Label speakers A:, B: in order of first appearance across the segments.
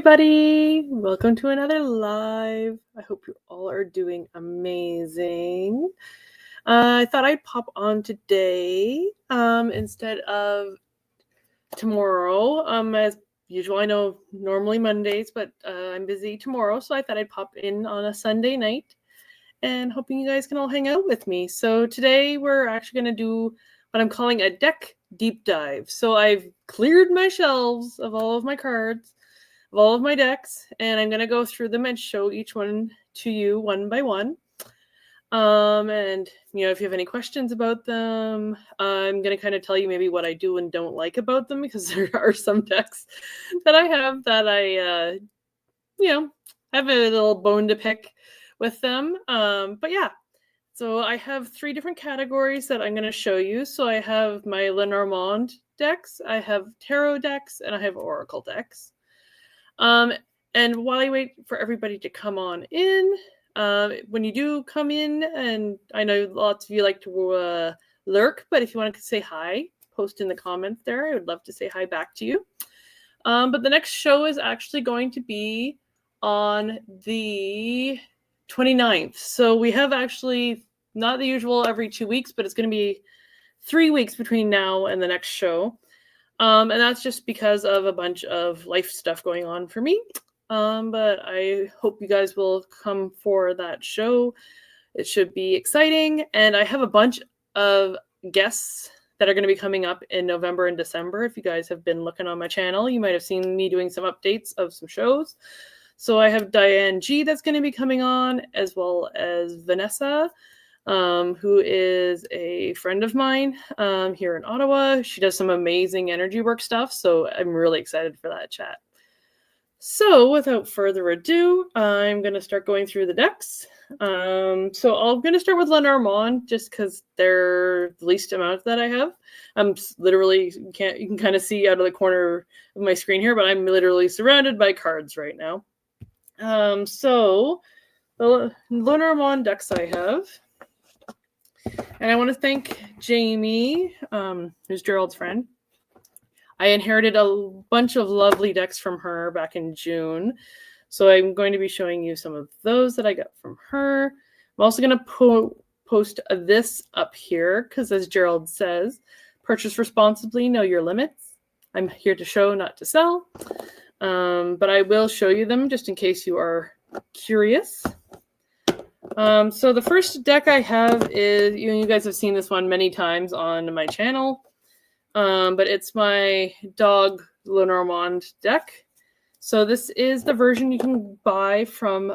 A: everybody. Welcome to another live. I hope you all are doing amazing. I thought I'd pop on today instead of tomorrow. As usual, I know normally Mondays, but I'm busy tomorrow, so I thought I'd pop in on a Sunday night and hoping you guys can all hang out with me. So today we're actually going to do what I'm calling a deck deep dive. So I've cleared my shelves of all of my cards, of all of my decks, and I'm going to go through them and show each one to you one by one. And if you have any questions about them, I'm going to kind of tell you maybe what I do and don't like about them, because there are some decks that I have that I have a little bone to pick with them. But yeah, so I have 3 different categories that I'm going to show you. So I have my Lenormand decks, I have tarot decks, and I have oracle decks. And while I wait for everybody to come on in, when you do come in, and I know lots of you like to lurk, but if you want to say hi, post in the comments there. I would love to say hi back to you. But the next show is actually going to be on the 29th. So we have actually not the usual every 2 weeks, but it's going to be 3 weeks between now and the next show. And that's just because of a bunch of life stuff going on for me. But I hope you guys will come for that show. It should be exciting. And I have a bunch of guests that are going to be coming up in November and December. If you guys have been looking on my channel, you might have seen me doing some updates of some shows. So I have Diane G that's going to be coming on, as well as Vanessa, who is a friend of mine here in Ottawa. She does some amazing energy work stuff, so I'm really excited for that chat. So without further ado, I'm going to start going through the decks. So I'm going to start with Lenormand, just because they're the least amount that I have. I'm literally, you can kind of see out of the corner of my screen here, but I'm literally surrounded by cards right now. So the Lenormand decks I have. And I want to thank Jamie, who's Gerald's friend. I inherited a bunch of lovely decks from her back in June. So I'm going to be showing you some of those that I got from her. I'm also going to post this up here, because as Gerald says, purchase responsibly, know your limits. I'm here to show, not to sell. But I will show you them just in case you are curious. So the first deck I have is, you guys have seen this one many times on my channel, but it's my dog Lenormand deck. So this is the version you can buy from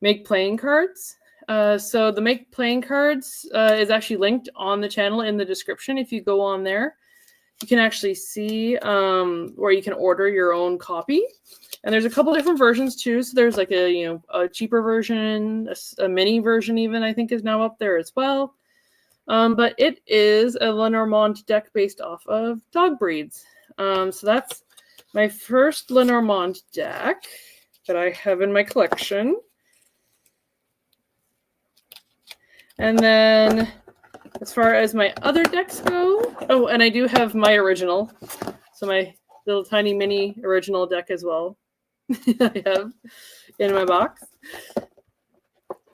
A: Make Playing Cards. So the Make Playing Cards is actually linked on the channel in the description. If you go on there, you can actually see where you can order your own copy. And there's a couple different versions too. So there's like a cheaper version, a mini version even, I think, is now up there as well. But it is a Lenormand deck based off of dog breeds. So that's my first Lenormand deck that I have in my collection. And then as far as my other decks go, oh, and I do have my original. So my little tiny mini original deck as well. I have in my box.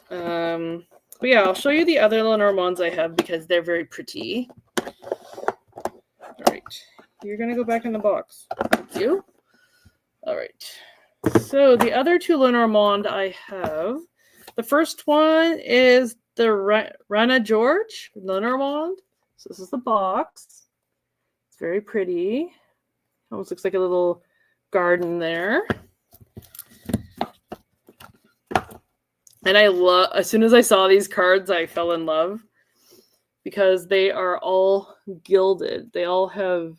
A: But yeah, I'll show you the other Lenormands I have because they're very pretty. All right, you're gonna go back in the box. Thank you. All right. So the other 2 Lenormand I have, the first one is the Rana George Lenormand. So this is the box. It's very pretty. Almost looks like a little garden there. And I love, as soon as I saw these cards, I fell in love because they are all gilded. They all have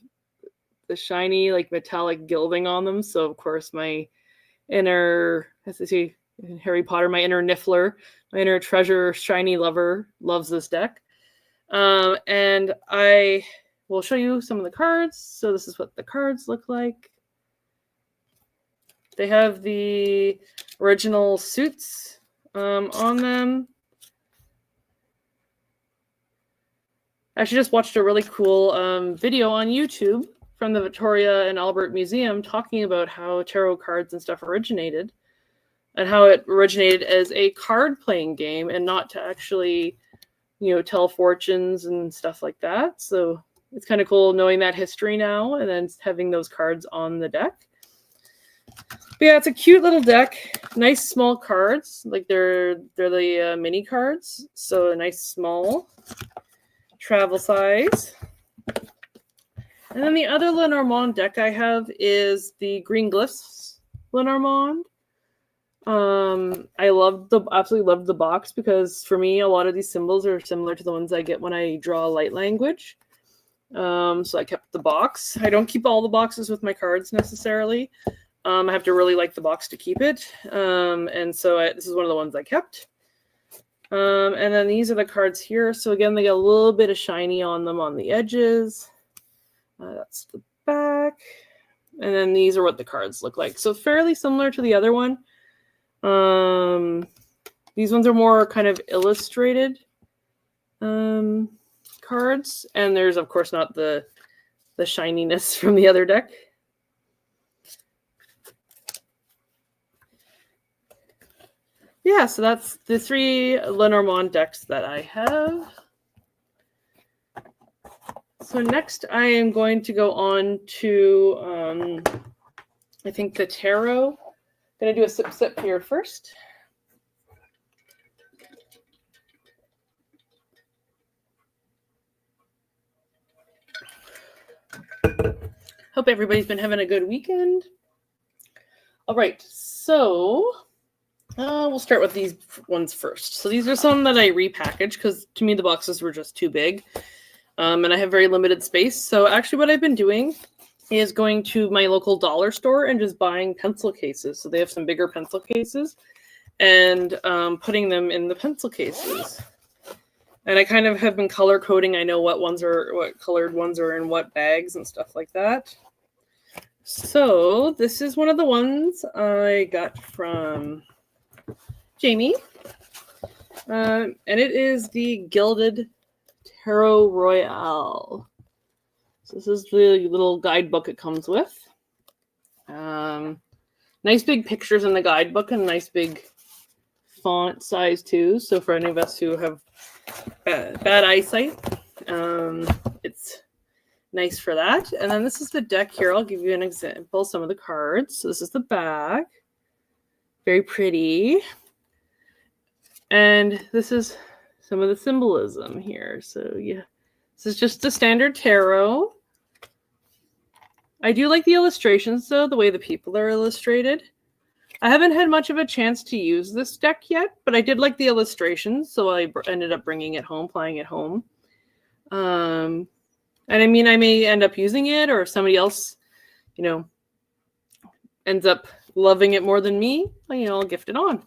A: the shiny, like metallic gilding on them. So of course my inner, as I see in Harry Potter, my inner Niffler, my inner treasure shiny lover loves this deck. And I will show you some of the cards. So this is what the cards look like. They have the original suits on them. I actually just watched a really cool video on YouTube from the Victoria and Albert Museum talking about how tarot cards and stuff originated, and how it originated as a card playing game and not to actually, tell fortunes and stuff like that. So it's kind of cool knowing that history now and then having those cards on the deck. But yeah, it's a cute little deck. Nice small cards. Like they're the mini cards. So a nice small travel size. And then the other Lenormand deck I have is the Green Glyphs Lenormand. I absolutely loved the box, because for me, a lot of these symbols are similar to the ones I get when I draw light language. So I kept the box. I don't keep all the boxes with my cards necessarily. I have to really like the box to keep it. And so this is one of the ones I kept. And then these are the cards here. So again, they got a little bit of shiny on them on the edges. That's the back. And then these are what the cards look like. So fairly similar to the other one. These ones are more kind of illustrated cards. And there's, of course, not the shininess from the other deck. Yeah, so that's the 3 Lenormand decks that I have. So next I am going to go on to, I think, the tarot. I'm going to do a sip here first. Hope everybody's been having a good weekend. All right, so we'll start with these ones first. So these are some that I repackaged because to me the boxes were just too big. And I have very limited space. So actually what I've been doing is going to my local dollar store and just buying pencil cases. So they have some bigger pencil cases and putting them in the pencil cases. And I kind of have been color coding. I know what colored ones are in what bags and stuff like that. So this is one of the ones I got from Jamie. And it is the Gilded Tarot Royale. So this is the little guidebook it comes with. Nice big pictures in the guidebook and nice big font size too. So for any of us who have bad eyesight, it's nice for that. And then this is the deck here. I'll give you an example. Some of the cards. So this is the back. Very pretty. And this is some of the symbolism here. So yeah, this is just the standard tarot. I do like the illustrations though, the way the people are illustrated. I haven't had much of a chance to use this deck yet, but I did like the illustrations, so I ended up bringing it home, playing it home. And I mean, I may end up using it, or if somebody else, ends up loving it more than me, I'll gift it on.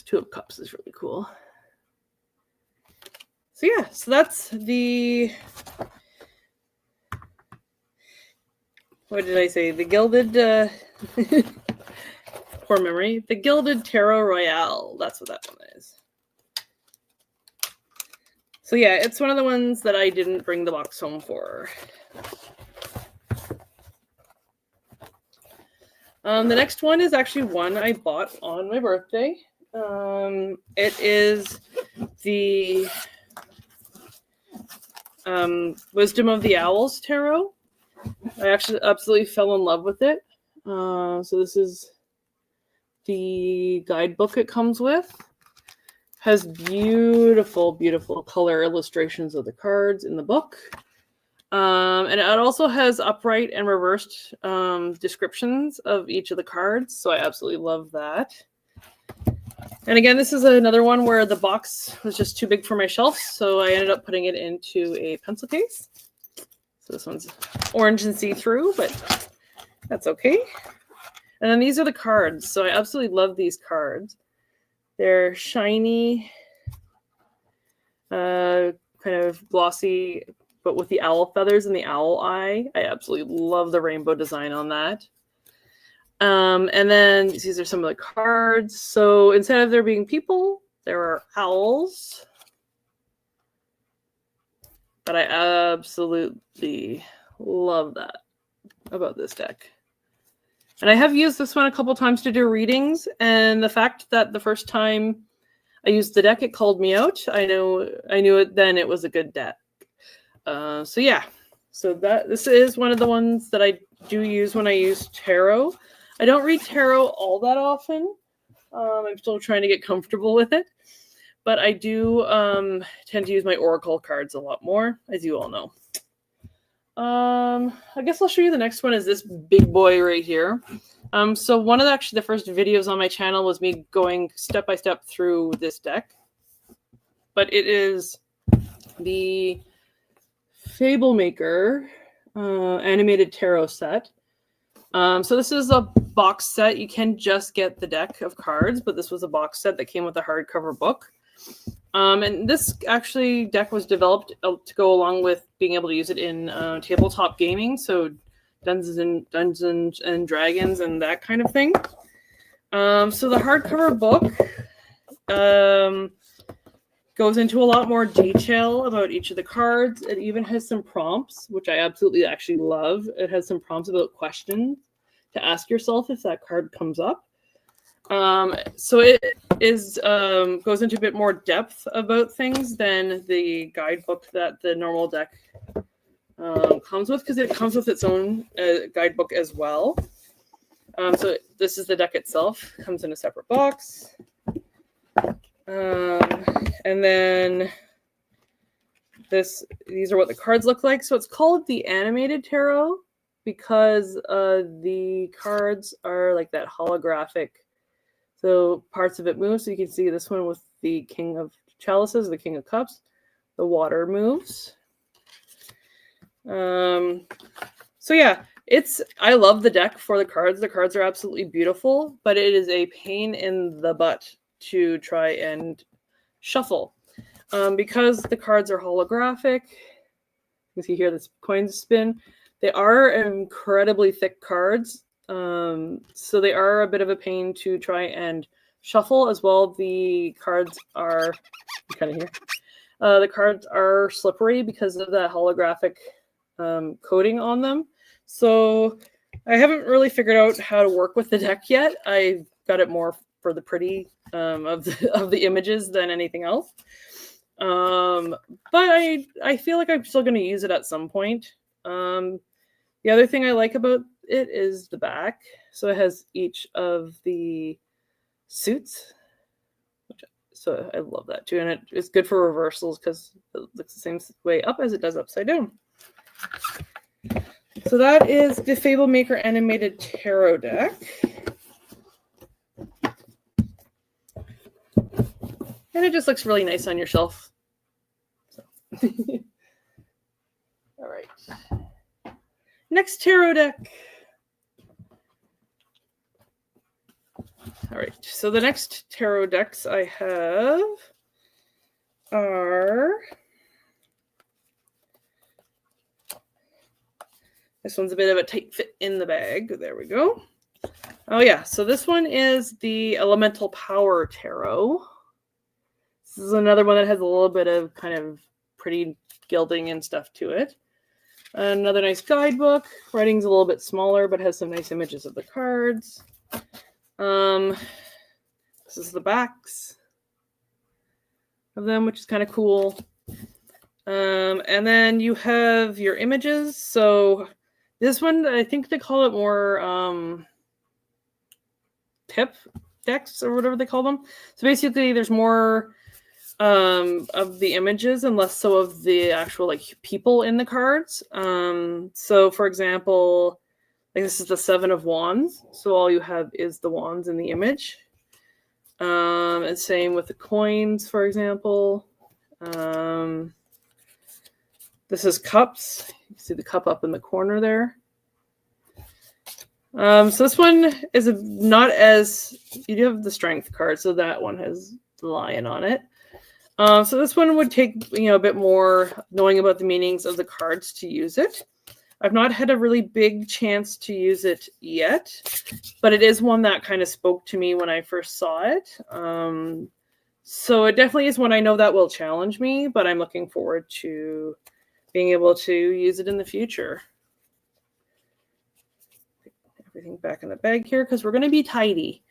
A: Two of Cups is really cool. So yeah, so that's the, what did I say? The Gilded, poor memory. The Gilded Tarot Royale. That's what that one is. So yeah, it's one of the ones that I didn't bring the box home for. The next one is actually one I bought on my birthday. It is the Wisdom of the Owls Tarot. I actually absolutely fell in love with it. So this is the guidebook it comes with. Has beautiful, beautiful color illustrations of the cards in the book. And it also has upright and reversed descriptions of each of the cards. So I absolutely love that. And again, this is another one where the box was just too big for my shelf, so I ended up putting it into a pencil case. So this one's orange and see-through, but that's okay. And then these are the cards. So I absolutely love these cards. They're shiny, kind of glossy, but with the owl feathers and the owl eye. I absolutely love the rainbow design on that. And then these are some of the cards. So instead of there being people, there are owls. But I absolutely love that about this deck. And I have used this one a couple times to do readings, and the fact that the first time I used the deck, it called me out. I knew it then. It was a good deck. So yeah, so this is one of the ones that I do use when I use tarot. I don't read tarot all that often. I'm still trying to get comfortable with it, but I do tend to use my oracle cards a lot more, as you all know. I guess I'll show you the next one is this big boy right here. So one of the first videos on my channel was me going step by step through this deck, but it is the Fablemaker animated tarot set. So this is a box set. You can just get the deck of cards, but this was a box set that came with a hardcover book. And this actually deck was developed to go along with being able to use it in tabletop gaming, so Dungeons and Dragons and that kind of thing. So the hardcover book goes into a lot more detail about each of the cards. It even has some prompts, which I absolutely actually love. It has some prompts about questions to ask yourself if that card comes up. So it is goes into a bit more depth about things than the guidebook that the normal deck comes with, because it comes with its own guidebook as well. So this is the deck itself. It comes in a separate box. And then these are what the cards look like. So it's called the Animated Tarot because the cards are like that holographic. So parts of it move. So you can see this one with the King of Chalices, the King of Cups. The water moves. So yeah, I love the deck for the cards. The cards are absolutely beautiful, but it is a pain in the butt to try and shuffle. Because the cards are holographic, you can see here this coin spin. They are incredibly thick cards. So they are a bit of a pain to try and shuffle as well. The cards are kind of here. The cards are slippery because of that holographic coating on them. So I haven't really figured out how to work with the deck yet. I've got it more for the pretty of the images than anything else. But I feel like I'm still going to use it at some point. The other thing I like about it is the back. So it has each of the suits. So I love that too. And it's good for reversals because it looks the same way up as it does upside down. So that is the Fablemaker Animated Tarot deck. And it just looks really nice on your shelf. So. All right. Next tarot deck. All right. So the next tarot decks I have are... This one's a bit of a tight fit in the bag. There we go. Oh yeah. So this one is the Elemental Power Tarot. This is another one that has a little bit of kind of pretty gilding and stuff to it. Another nice guidebook. Writing's a little bit smaller, but has some nice images of the cards. This is the backs of them, which is kind of cool. And then you have your images. So this one, I think they call it more tip decks or whatever they call them. So basically there's more of the images and less so of the actual like people in the cards. So for example, like this is the Seven of Wands. So all you have is the wands in the image. And same with the coins, for example. This is cups. You can see the cup up in the corner there. So this one is not as... You do have the strength card, so that one has the lion on it. So this one would take a bit more knowing about the meanings of the cards to use it. I've not had a really big chance to use it yet, but it is one that kind of spoke to me when I first saw it. So it definitely is one I know that will challenge me, but I'm looking forward to being able to use it in the future. Everything back in the bag here because we're going to be tidy.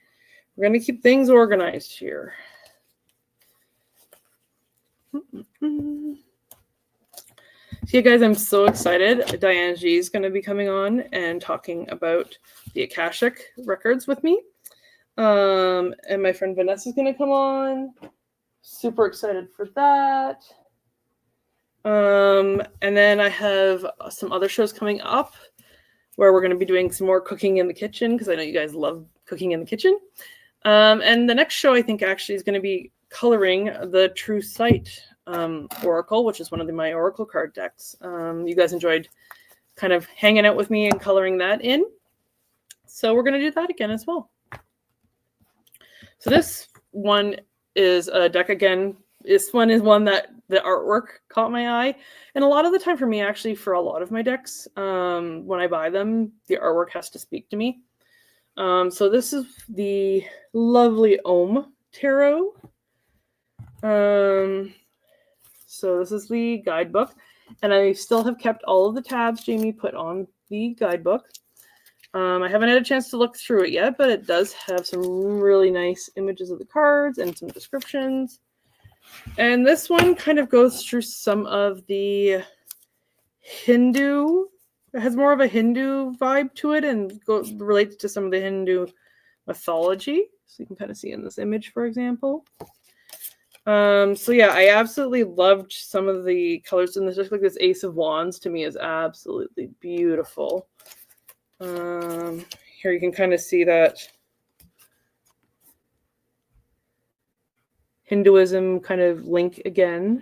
A: We're going to keep things organized here. So yeah, guys, I'm so excited. Diane G is going to be coming on and talking about the Akashic records with me. And my friend Vanessa is going to come on. Super excited for that. And then I have some other shows coming up where we're going to be doing some more cooking in the kitchen because I know you guys love cooking in the kitchen. And the next show I think actually is going to be coloring the True Sight Oracle, which is one of my Oracle card decks. You guys enjoyed kind of hanging out with me and coloring that in. So we're going to do that again as well. So this one is a deck again. This one is one that the artwork caught my eye. And a lot of the time for me, actually, for a lot of my decks, when I buy them, the artwork has to speak to me. So this is the lovely Om Tarot. So this is the guidebook. And I still have kept all of the tabs Jamie put on the guidebook. I haven't had a chance to look through it yet, but it does have some really nice images of the cards and some descriptions. And this one kind of goes through some of the Hindu. It has more of a Hindu vibe to it and relates to some of the Hindu mythology. So you can kind of see in this image, for example. So yeah, I absolutely loved some of the colors in this. Just like this Ace of Wands to me is absolutely beautiful. Here you can kind of see that Hinduism kind of link again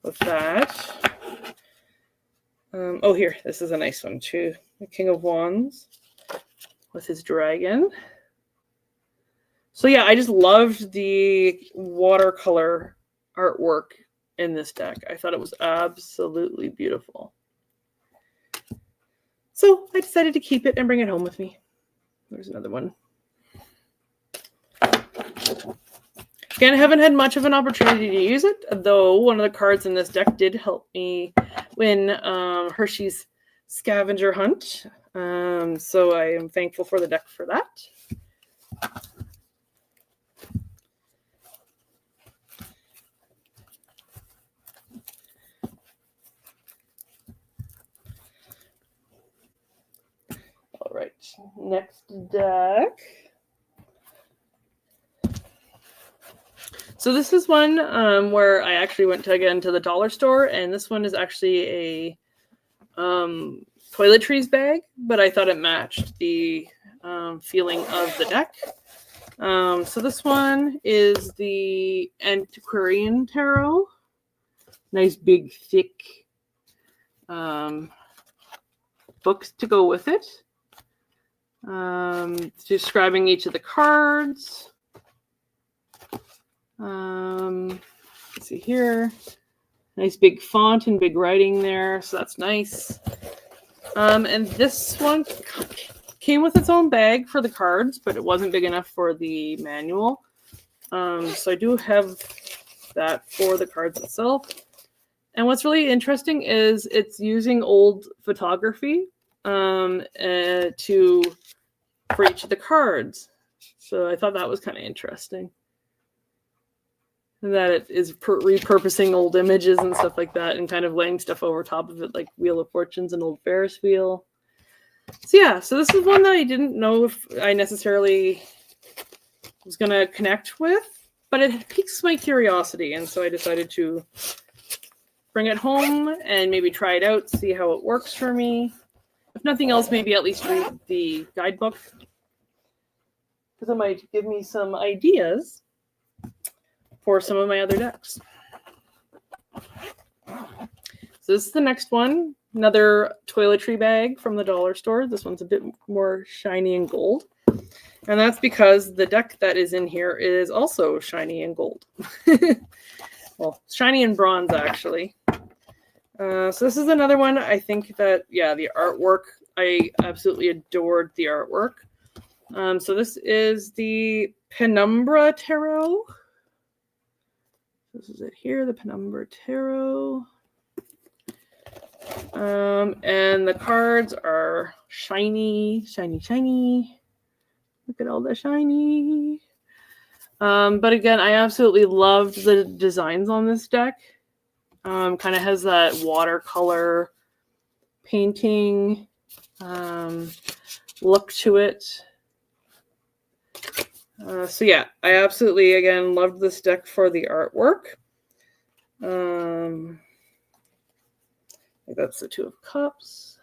A: with that. Oh, here, this is a nice one too. The King of Wands with his dragon. So yeah, I just loved the watercolor artwork in this deck. I thought it was absolutely beautiful. So I decided to keep it and bring it home with me. There's another one. Again, I haven't had much of an opportunity to use it, though one of the cards in this deck did help me win Hershey's Scavenger Hunt. So I am thankful for the deck for that. All right, next deck. So this is one where I actually went to the dollar store, and this one is actually a toiletries bag, but I thought it matched the feeling of the deck. So this one is the Antiquarian Tarot. Nice big thick books to go with it. Describing each of the cards. Let's see here. Nice big font and big writing there, so that's nice. And this one came with its own bag for the cards, but it wasn't big enough for the manual. So I do have that for the cards itself. And what's really interesting is it's using old photography for each of the cards. So I thought that was kind of interesting. That it is repurposing old images and stuff like that and kind of laying stuff over top of it, like Wheel of Fortunes and old Ferris wheel. So yeah, so this is one that I didn't know if I necessarily was going to connect with, but it piques my curiosity, and so I decided to bring it home and maybe try it out, see how it works for me. If nothing else, maybe at least read the guidebook, because it might give me some ideas for some of my other decks. So this is the next one, another toiletry bag from the dollar store. This one's a bit more shiny and gold. And that's because the deck that is in here is also shiny and gold. Well, shiny and bronze, actually. So this is another one. I think that, yeah, the artwork, I absolutely adored the artwork. So this is the Penumbra Tarot. This is it here, the Penumbra Tarot. And the cards are shiny, shiny, shiny. Look at all the shiny. But again, I absolutely loved the designs on this deck. Kind of has that watercolor painting look to it. So yeah, I absolutely, again, loved this deck for the artwork. That's the Two of Cups.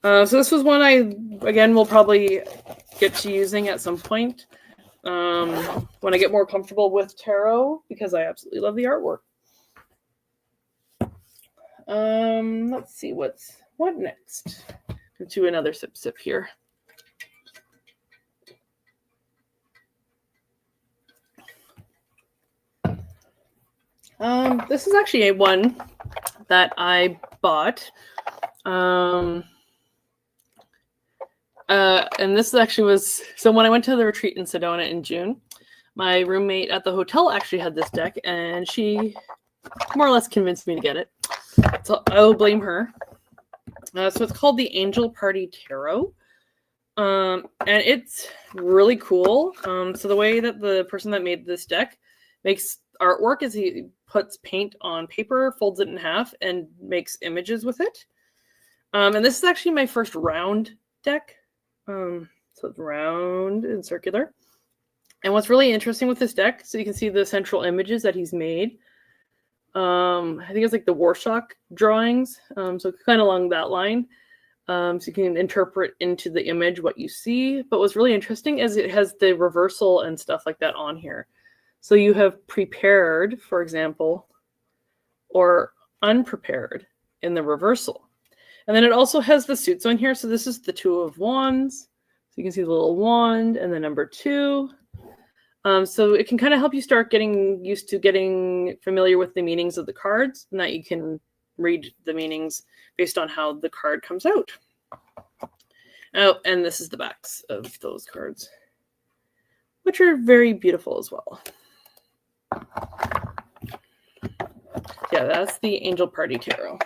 A: So this was one I, again, will probably get to using at some point when I get more comfortable with tarot, because I absolutely love the artwork. Let's see what next. Let's do another sip here. This is actually a one that I bought. And this actually was, so when I went to the retreat in Sedona in June, my roommate at the hotel actually had this deck, and she more or less convinced me to get it. So I will blame her. So it's called the Angel Party Tarot. And it's really cool. So the way that the person that made this deck makes artwork is he puts paint on paper, folds it in half, and makes images with it. And this is actually my first round deck. So it's round and circular. And what's really interesting with this deck, so you can see the central images that he's made. I think it's like the Warshock drawings. So kind of along that line. So you can interpret into the image what you see. But what's really interesting is it has the reversal and stuff like that on here. So you have prepared, for example, or unprepared in the reversal. And then it also has the suits on here. So this is the Two of Wands. So you can see the little wand and the number 2. So it can kind of help you start getting used to getting familiar with the meanings of the cards, and that you can read the meanings based on how the card comes out. Oh, and this is the backs of those cards, which are very beautiful as well. Yeah, that's the Angel Party Tarot.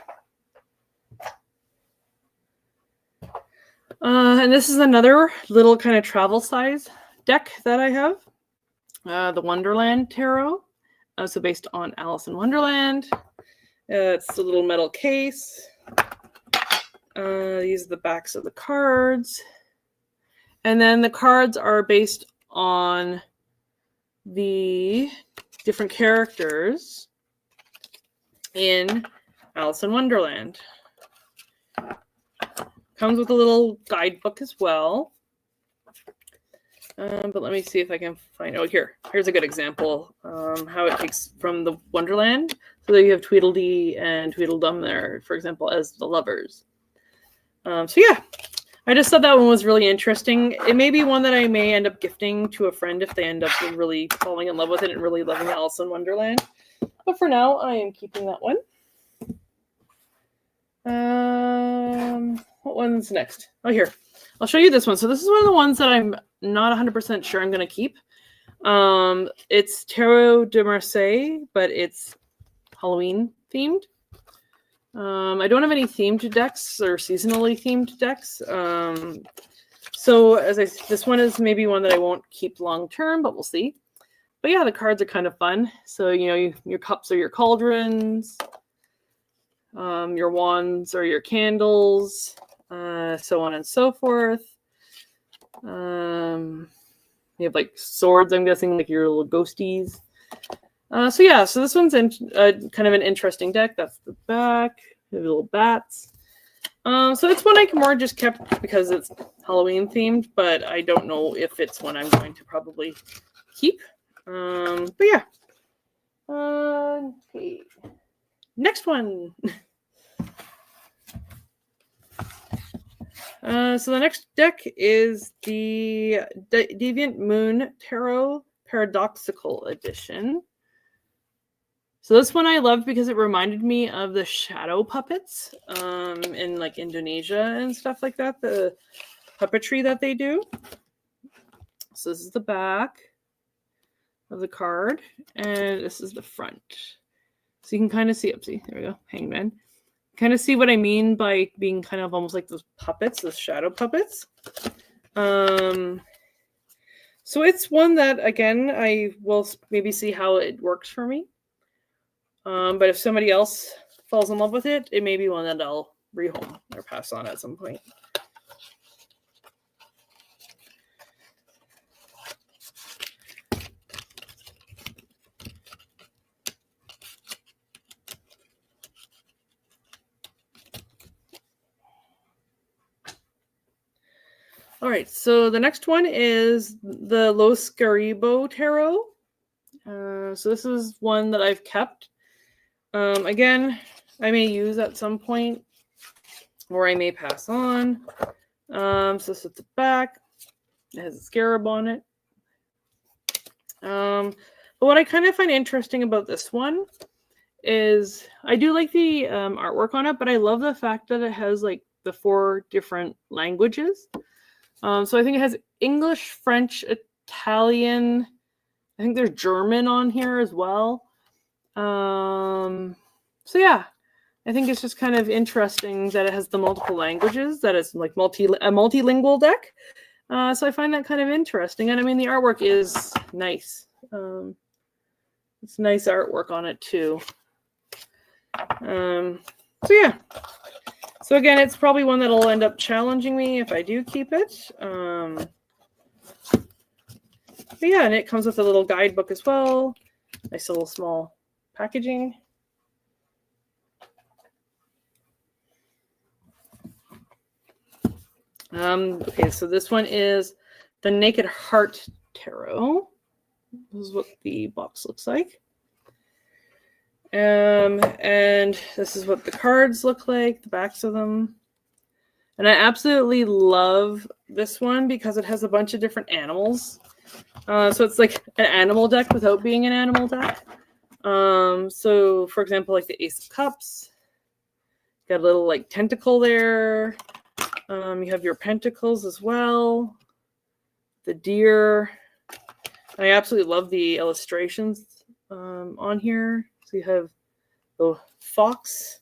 A: And this is another little kind of travel size deck that I have. The Wonderland Tarot. So based on Alice in Wonderland. It's a little metal case. These are the backs of the cards. And then the cards are based on the different characters in Alice in Wonderland. Comes with a little guidebook as well. But let me see if I can find, here's a good example, how it takes from the Wonderland. So there you have Tweedledee and Tweedledum there, for example, as the lovers. So yeah, I just thought that one was really interesting. It may be one that I may end up gifting to a friend if they end up really falling in love with it and really loving Alice in Wonderland. But for now, I am keeping that one. What one's next? Oh, here. I'll show you this one. So this is one of the ones that I'm not 100% sure I'm going to keep. It's Tarot de Marseille, but it's Halloween themed. I don't have any themed decks or seasonally themed decks. So this one is maybe one that I won't keep long term, but we'll see. But yeah, the cards are kind of fun. So, your cups are your cauldrons. Your wands are your candles. So on and so forth. You have like swords, I'm guessing, like your little ghosties. So yeah, so this one's kind of an interesting deck. That's the back. The little bats. So it's one I more just kept because it's Halloween themed, but I don't know if it's one I'm going to probably keep. But yeah. Okay. Next one. So the next deck is the Deviant Moon Tarot Paradoxical Edition. So this one I loved because it reminded me of the shadow puppets in like Indonesia and stuff like that, the puppetry that they do. So this is the back of the card, and this is the front. So you can kind of see there we go, Hangman. kind of see what I mean by being kind of almost like those puppets, those shadow puppets. So it's one that, again, I will maybe see how it works for me. But if somebody else falls in love with it, it may be one that I'll rehome or pass on at some point. All right, so the next one is the Los Garibay Tarot. So this is one that I've kept. Again, I may use at some point, or I may pass on. So this is at the back. It has a scarab on it. But what I kind of find interesting about this one is I do like the artwork on it, but I love the fact that it has like the 4 different languages. So I think it has English, French, Italian. I think there's German on here as well. So yeah, I think it's just kind of interesting that it has the multiple languages, that it's like a multilingual deck. So I find that kind of interesting. And I mean, the artwork is nice. It's nice artwork on it too. So yeah. So again, it's probably one that'll end up challenging me if I do keep it. But yeah, and it comes with a little guidebook as well. Nice little small packaging. Okay, so this one is the Naked Heart Tarot. This is what the box looks like. And this is what the cards look like, the backs of them. And I absolutely love this one because it has a bunch of different animals. So it's like an animal deck without being an animal deck. So for example, like the Ace of Cups, got a little like tentacle there. You have your pentacles as well, the deer. And I absolutely love the illustrations on here. So you have the fox.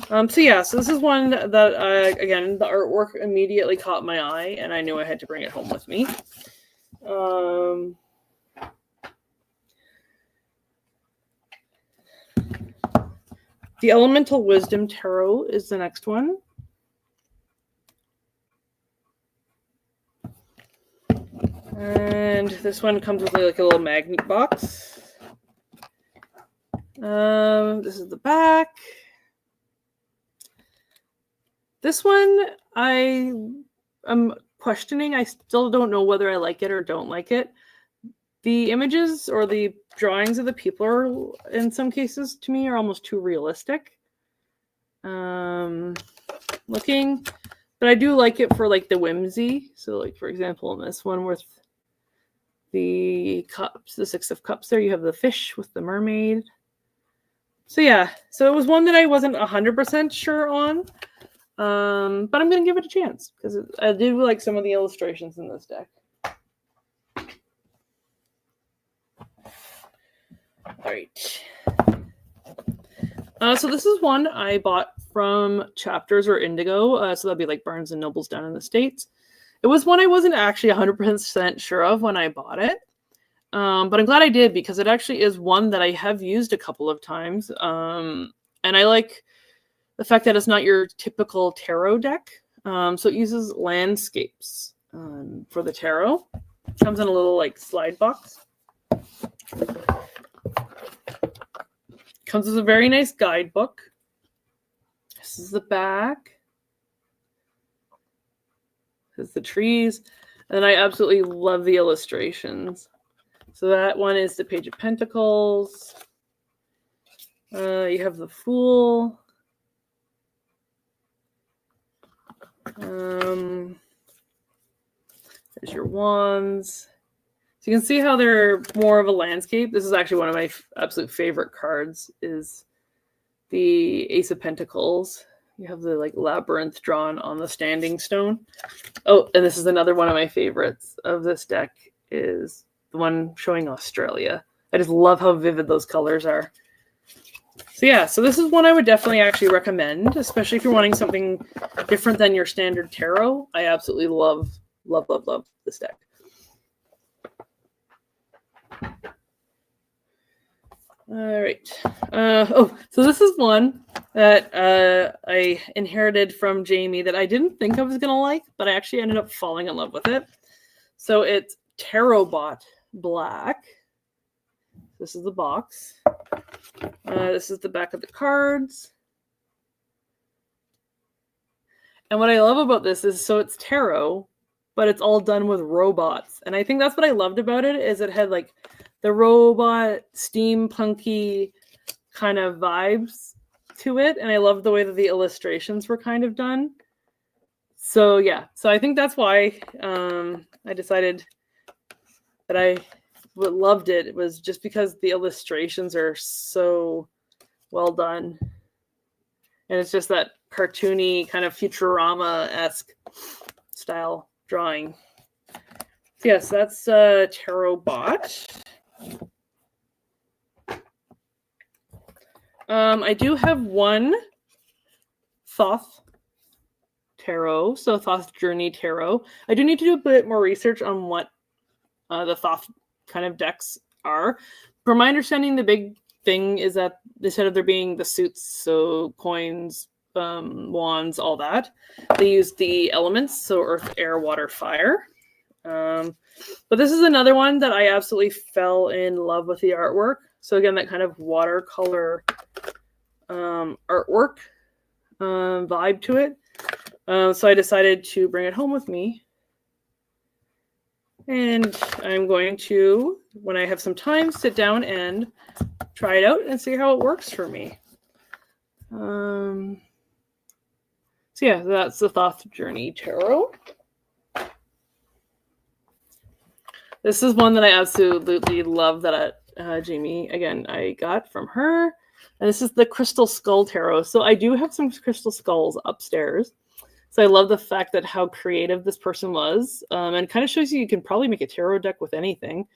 A: So yeah, so this is one that, again, the artwork immediately caught my eye, and I knew I had to bring it home with me. The Elemental Wisdom Tarot is the next one. And this one comes with like a little magnet box. This is the back. This one I am questioning. I still don't know whether I like it or don't like it. The images or the drawings of the people are, in some cases, to me, are almost too realistic looking. But I do like it for like the whimsy. So like, for example, in this one with the cups, the 6 of Cups there, you have the fish with the mermaid. So yeah, so it was one that I wasn't 100% sure on. But I'm going to give it a chance because I do like some of the illustrations in this deck. All right. So this is one I bought from Chapters or Indigo. So that'd be like Barnes & Noble's down in the States. It was one I wasn't actually 100% sure of when I bought it. But I'm glad I did because it actually is one that I have used a couple of times. And I like the fact that it's not your typical tarot deck. So it uses landscapes for the tarot. Comes in a little like slide box. Comes with a very nice guidebook. This is the back. This is the trees. And I absolutely love the illustrations. So that one is the Page of Pentacles. You have the Fool. There's your Wands. So you can see how they're more of a landscape. This is actually one of my absolute favorite cards, is the Ace of Pentacles. You have the like labyrinth drawn on the standing stone. Oh, and this is another one of my favorites of this deck, is the one showing Australia. I just love how vivid those colors are. So yeah, so this is one I would definitely actually recommend, especially if you're wanting something different than your standard tarot. I absolutely love this deck. All right. So this is one that I inherited from Jamie that I didn't think I was going to like, but I actually ended up falling in love with it. So it's Tarotbot Black. This is the box. This is the back of the cards. And what I love about this is, so it's tarot, but it's all done with robots. And I think that's what I loved about it, is it had like the robot steampunky kind of vibes to it. And I loved the way that the illustrations were kind of done. So yeah, so I think that's why I decided that I loved it. It was just because the illustrations are so well done. And it's just that cartoony kind of Futurama-esque style drawing. So yes, that's Tarotbot. I do have one Thoth tarot, so Thoth Journey tarot. I do need to do a bit more research on what the Thoth kind of decks are. From my understanding, the big thing is that instead of there being the suits, so coins, wands, all that, they use the elements, so earth, air, water, fire. But this is another one that I absolutely fell in love with the artwork. So again, that kind of watercolor artwork vibe to it. So I decided to bring it home with me. And I'm going to, when I have some time, sit down and try it out and see how it works for me. So yeah, that's the Thoth Journey Tarot. This is one that I absolutely love that Jamie, again, I got from her. And this is the Crystal Skull Tarot. So I do have some crystal skulls upstairs. So I love the fact that how creative this person was. And it kind of shows you can probably make a tarot deck with anything.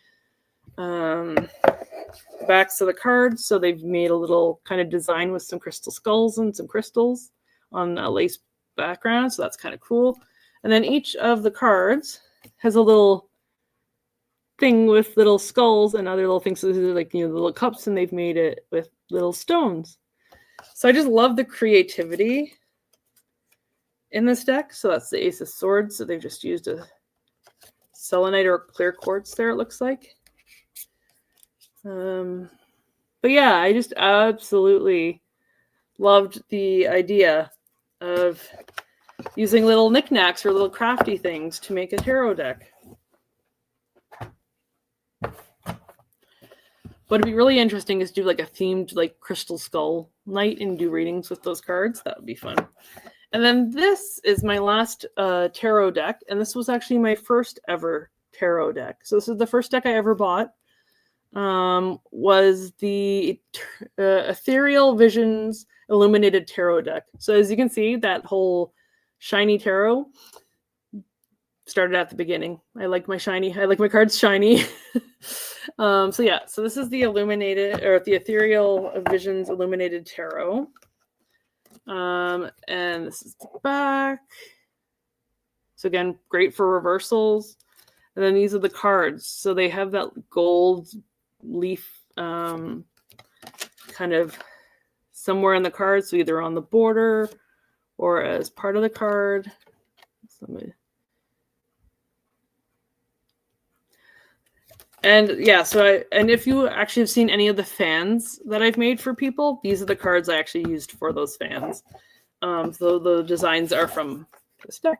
A: Backs of the cards. So they've made a little kind of design with some crystal skulls and some crystals on a lace background. So that's kind of cool. And then each of the cards has a little thing with little skulls and other little things. So these are like, you know, the little cups, and they've made it with little stones. So I just love the creativity in this deck. So that's the Ace of Swords. So they've just used a selenite or clear quartz there, it looks like. But yeah, I just absolutely loved the idea of using little knickknacks or little crafty things to make a tarot deck. What would be really interesting is do like a themed like crystal skull night and do readings with those cards. That would be fun. And then this is my last tarot deck, and this was actually my first ever tarot deck. So this is the first deck I ever bought. Was the Ethereal Visions Illuminated Tarot deck. So as you can see, that whole shiny tarot started at the beginning. I like my cards shiny. So yeah, so this is the Illuminated, or the Ethereal Visions Illuminated Tarot. And this is the back. So again, great for reversals. And then these are the cards. So they have that gold leaf kind of somewhere in the card. So either on the border or as part of the card. And yeah, and if you actually have seen any of the fans that I've made for people, these are the cards I actually used for those fans. So the designs are from this deck.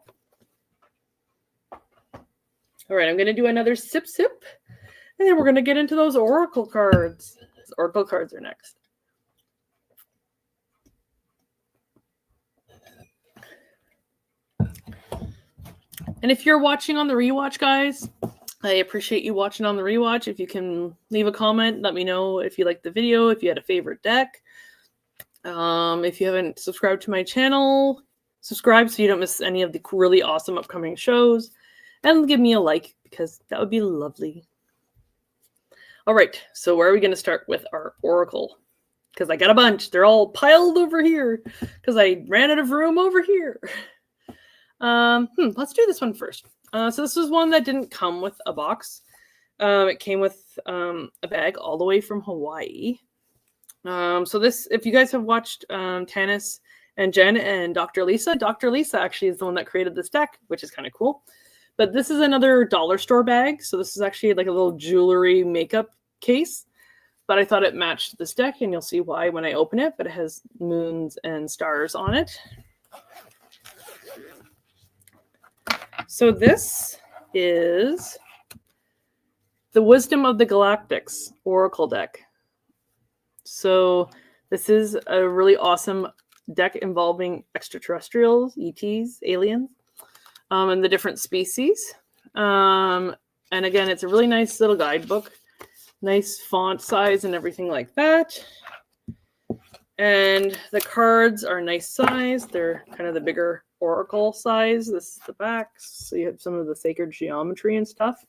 A: All right, I'm going to do another sip, and then we're going to get into those oracle cards. Those oracle cards are next. And if you're watching on the rewatch, guys, I appreciate you watching on the rewatch. If you can leave a comment, let me know if you liked the video, if you had a favorite deck. If you haven't subscribed to my channel, subscribe so you don't miss any of the really awesome upcoming shows. And give me a like, because that would be lovely. All right, so where are we going to start with our oracle? because I got a bunch. They're all piled over here because I ran out of room over here. Let's do this one first. So this was one that didn't come with a box. It came with a bag all the way from Hawaii. So this, if you guys have watched Tanis and Jen and Dr. Lisa actually is the one that created this deck, which is kind of cool. But this is another dollar store bag. So this is actually like a little jewelry makeup case. But I thought it matched this deck, and you'll see why when I open it. But it has moons and stars on it. So this is the Wisdom of the Galactics Oracle deck. So this is a really awesome deck involving extraterrestrials, ETs, aliens, and the different species. And again, it's a really nice little guidebook. Nice font size and everything like that. And the cards are nice size. They're kind of the bigger oracle size. This is the back. So you have some of the sacred geometry and stuff.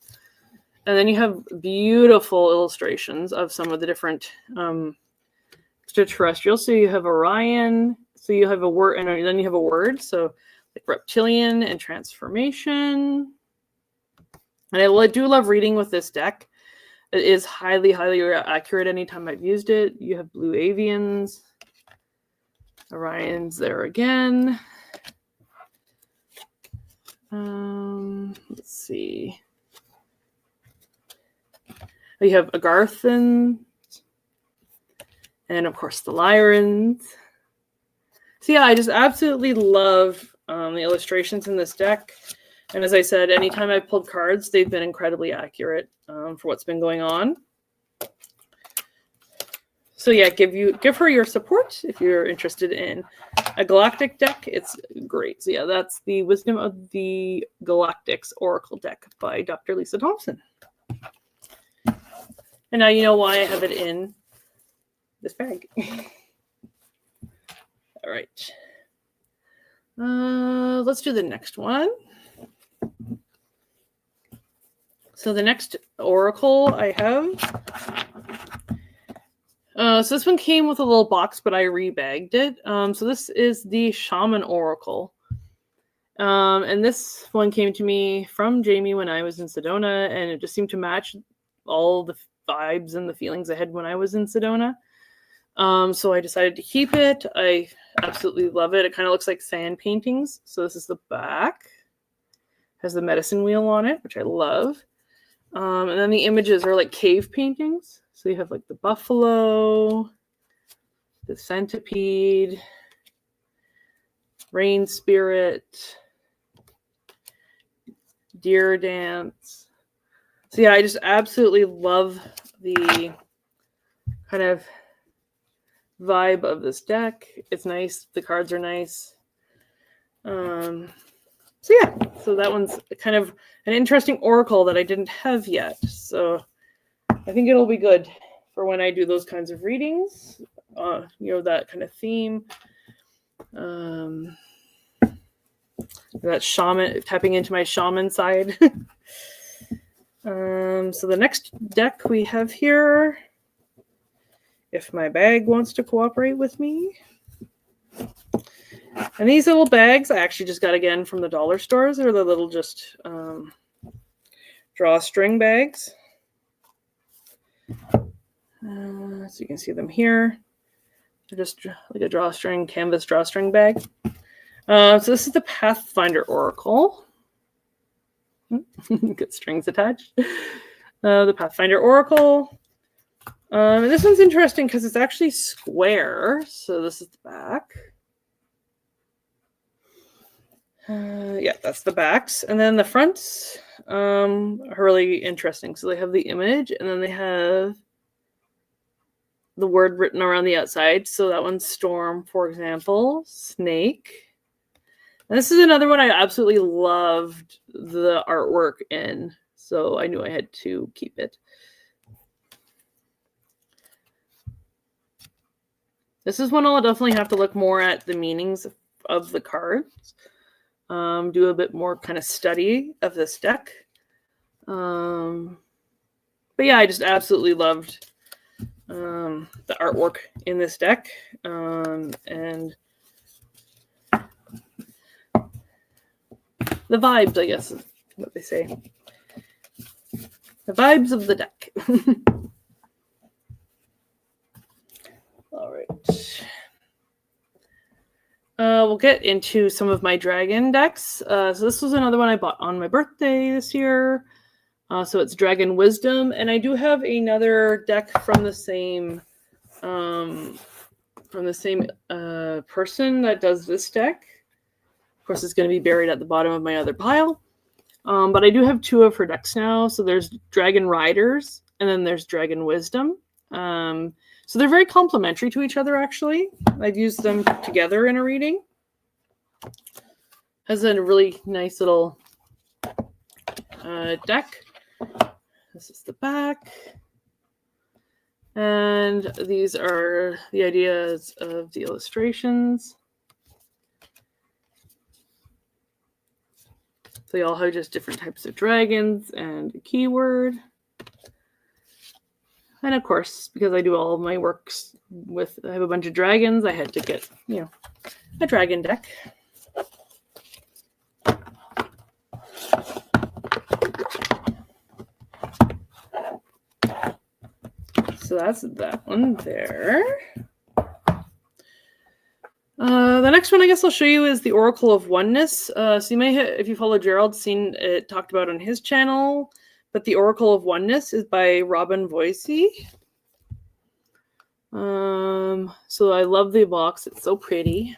A: And then you have beautiful illustrations of some of the different extraterrestrials. So you have Orion. So you have a word, and then you have a word. So like reptilian and transformation. And I do love reading with this deck. It is highly, highly accurate anytime I've used it. You have blue avians. Orion's there again. Let's see. You have Agarthans. And of course the Lyrans. So yeah, I just absolutely love the illustrations in this deck. And as I said, anytime I've pulled cards, they've been incredibly accurate for what's been going on. So yeah, give her your support if you're interested in a galactic deck. It's great. So yeah, that's the Wisdom of the Galactics Oracle deck by Dr. Lisa Thompson. And now you know why I have it in this bag. All right. Let's do the next one. So the next oracle I have. So this one came with a little box, but I rebagged it. So this is the Shaman Oracle. And this one came to me from Jamie when I was in Sedona, and it just seemed to match all the vibes and the feelings I had when I was in Sedona. So I decided to keep it. I absolutely love it. It kind of looks like sand paintings. So this is the back. Has the medicine wheel on it, which I love. And then the images are like cave paintings. So you have like the buffalo, the centipede, rain spirit, deer dance. So yeah, I just absolutely love the kind of vibe of this deck. It's nice. The cards are nice. So yeah, so that one's kind of an interesting oracle that I didn't have yet. So I think it'll be good for when I do those kinds of readings. That kind of theme. That shaman, tapping into my shaman side. So the next deck we have here, if my bag wants to cooperate with me. And these little bags I actually just got again from the dollar stores. They're the little just drawstring bags. So you can see them here. They're just like a drawstring, canvas drawstring bag. So this is the Pathfinder Oracle. Good strings attached. The Pathfinder Oracle. And this one's interesting because it's actually square. So this is the back. Yeah, that's the backs. And then the fronts are really interesting. So they have the image, and then they have the word written around the outside. So that one's storm, for example, snake. And this is another one I absolutely loved the artwork in. So I knew I had to keep it. This is one I'll definitely have to look more at the meanings of the cards. Do a bit more kind of study of this deck. But yeah, I just absolutely loved the artwork in this deck, and the vibes, I guess, is what they say. The vibes of the deck. All right. We'll get into some of my dragon decks. So this was another one I bought on my birthday this year. So it's Dragon Wisdom, and I do have another deck from the same person that does this deck. Of course, it's going to be buried at the bottom of my other pile. But I do have two of her decks now. So there's Dragon Riders, and then there's Dragon Wisdom. So they're very complementary to each other, actually. I've used them together in a reading. Has a really nice little deck. This is the back. And these are the ideas of the illustrations. So they all have just different types of dragons and a keyword. And of course, because I do all of my works with, I have a bunch of dragons, I had to get, a dragon deck. So that's that one there. The next one I guess I'll show you is the Oracle of Oneness. So you may have, if you follow Gerald, seen it talked about on his channel. But the Oracle of Oneness is by Robin Voisey. So I love the box. It's so pretty.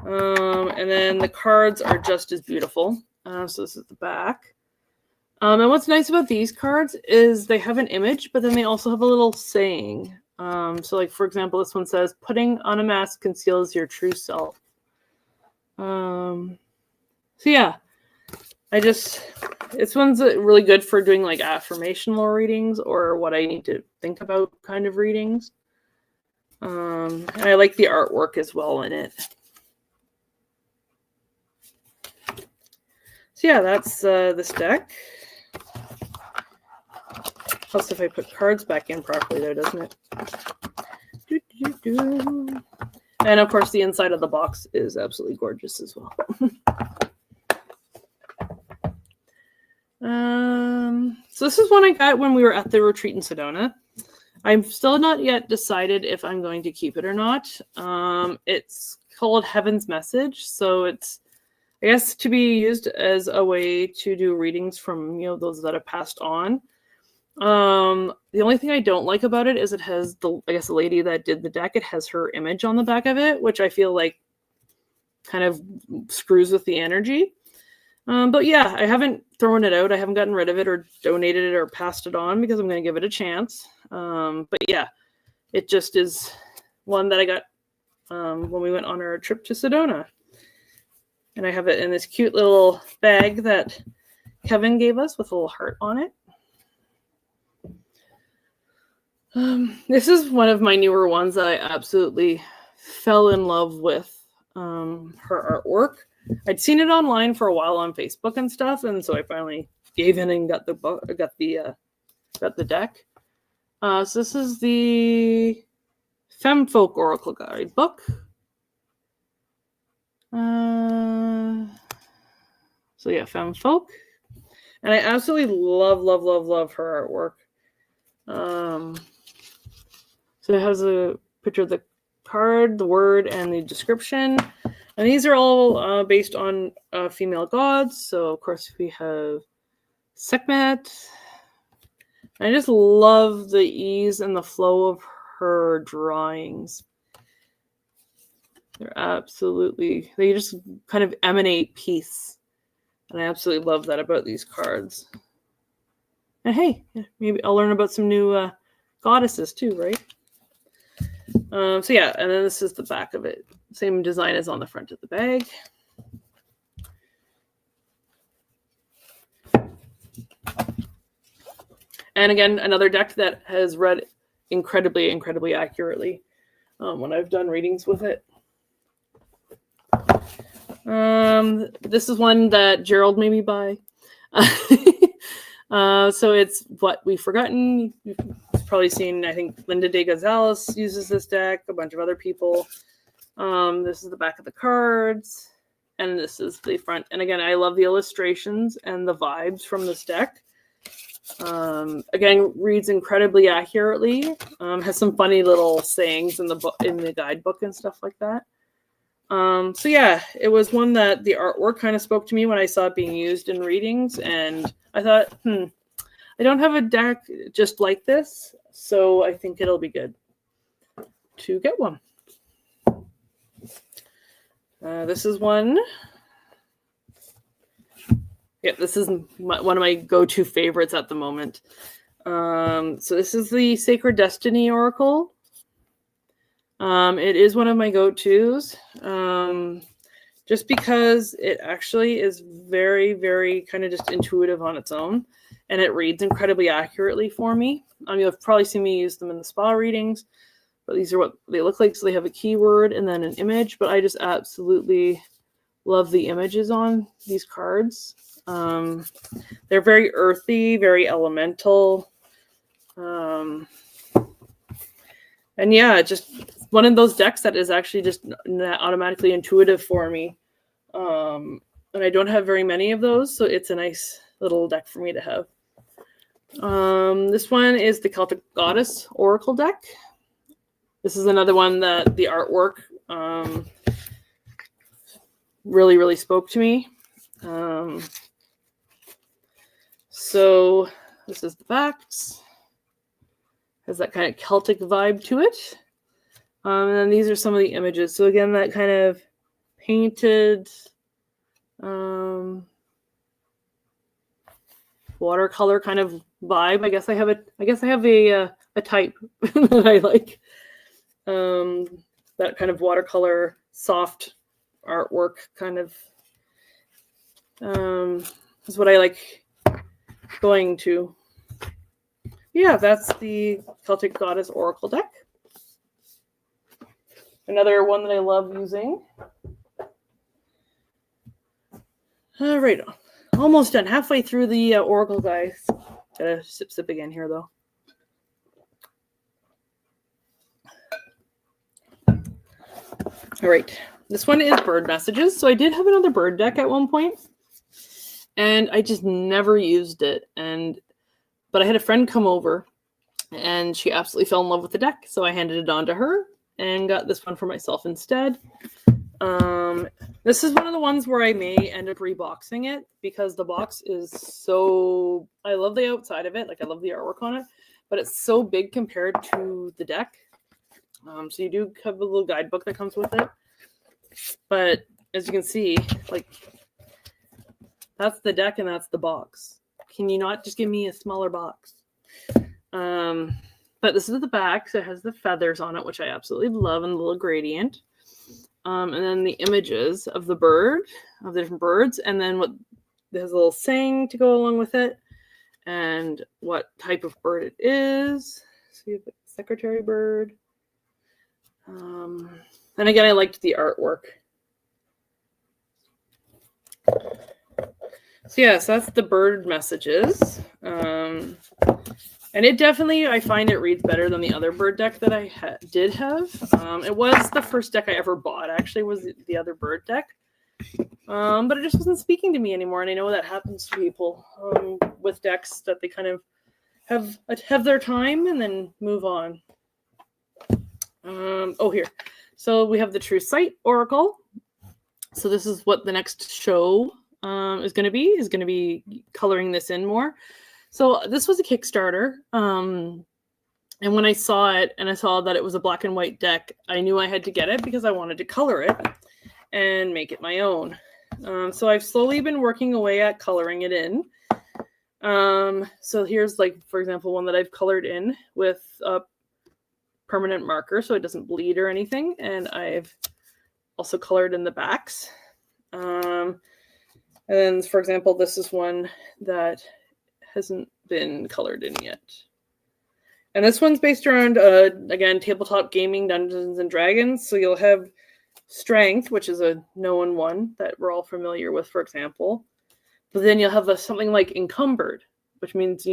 A: And then the cards are just as beautiful. So this is the back. And what's nice about these cards is they have an image, but then they also have a little saying. So like, for example, this one says, putting on a mask conceals your true self. So yeah, this one's really good for doing like affirmational readings or what I need to think about kind of readings. And I like the artwork as well in it. So yeah, that's this deck. Plus, if I put cards back in properly there, doesn't it? And of course, the inside of the box is absolutely gorgeous as well. So this is one I got when we were at the retreat in Sedona. I'm still not yet decided if I'm going to keep it or not. It's called Heaven's Message. So it's, I guess, to be used as a way to do readings from, those that have passed on. The only thing I don't like about it is it has the lady that did the deck, it has her image on the back of it, which I feel like kind of screws with the energy. But yeah, I haven't thrown it out. I haven't gotten rid of it or donated it or passed it on because I'm going to give it a chance. But yeah, it just is one that I got when we went on our trip to Sedona. And I have it in this cute little bag that Kevin gave us with a little heart on it. This is one of my newer ones that I absolutely fell in love with her artwork. I'd seen it online for a while on Facebook and stuff, and so I finally gave in and got the book. Got the deck. So this is the Femfolk Oracle Guide book. So yeah, Femfolk, and I absolutely love her artwork. So it has a picture of the card, the word, and the description. And these are all based on female gods. So, of course, we have Sekhmet. I just love the ease and the flow of her drawings. They just kind of emanate peace. And I absolutely love that about these cards. And hey, maybe I'll learn about some new goddesses too, right? So yeah, and then this is the back of it. Same design as on the front of the bag. And again, another deck that has read incredibly accurately when I've done readings with it. This is one that Gerald made me buy. So it's What We've Forgotten. It's probably seen, I think Linda de Gonzalez uses this deck, a bunch of other people. This is the back of the cards, and this is the front. And again, I love the illustrations and the vibes from this deck. Again, reads incredibly accurately. Has some funny little sayings in the book, in the guidebook and stuff like that. So yeah, it was one that the artwork kind of spoke to me when I saw it being used in readings, and I thought, I don't have a deck just like this, so I think it'll be good to get one. This is one. Yeah, this is one of my go-to favorites at the moment. So this is the Sacred Destiny Oracle. It is one of my go-tos, just because it actually is very, very kind of just intuitive on its own, and it reads incredibly accurately for me. You'll probably see me use them in the spa readings, but these are what they look like. So they have a keyword and then an image, but I just absolutely love the images on these cards. They're very earthy, very elemental. And yeah, just one of those decks that is actually just automatically intuitive for me. And I don't have very many of those, so it's a nice little deck for me to have. This one is the Celtic Goddess Oracle deck. This is another one that the artwork really, really spoke to me. So this is the backs. Has that kind of Celtic vibe to it. And then these are some of the images. So again, that kind of painted watercolor kind of vibe. I guess I have a type that I like. That kind of watercolor soft artwork kind of is what I like going to. Yeah, that's the Celtic Goddess Oracle deck. Another one that I love using. All right, almost done. Halfway through the Oracle, guys. Gotta sip again here, though. All right, this one is bird messages. So I did have another bird deck at one point, and I just never used it. But I had a friend come over, and she absolutely fell in love with the deck. So I handed it on to her and got this one for myself instead. This is one of the ones where I may end up reboxing it because the box is so... I love the outside of it. Like, I love the artwork on it, but it's so big compared to the deck. So you do have a little guidebook that comes with it. But as you can see, like, that's the deck and that's the box. Can you not just give me a smaller box? But this is the back, so it has the feathers on it, which I absolutely love, and the little gradient. And then the images of the bird, of the different birds, and then what there's a little saying to go along with it, and what type of bird it is. So you have the secretary bird. And again, I liked the artwork. So yeah, so that's the bird messages. And it definitely, I find it reads better than the other bird deck that I did have. It was the first deck I ever bought, actually, was the other bird deck. But it just wasn't speaking to me anymore. And I know that happens to people with decks, that they kind of have their time and then move on. Here. So we have the True Sight Oracle. So this is what the next show is going to be coloring this in more. So this was a Kickstarter, and when I saw it and I saw that it was a black and white deck, I knew I had to get it because I wanted to color it and make it my own. So I've slowly been working away at coloring it in. So here's, like, for example, one that I've colored in with a permanent marker so it doesn't bleed or anything, and I've also colored in the backs. And then, for example, this is one that hasn't been colored in yet. And this one's based around, again, tabletop gaming, Dungeons and Dragons. So you'll have Strength, which is a known one that we're all familiar with, for example. But then you'll have something like Encumbered, which means,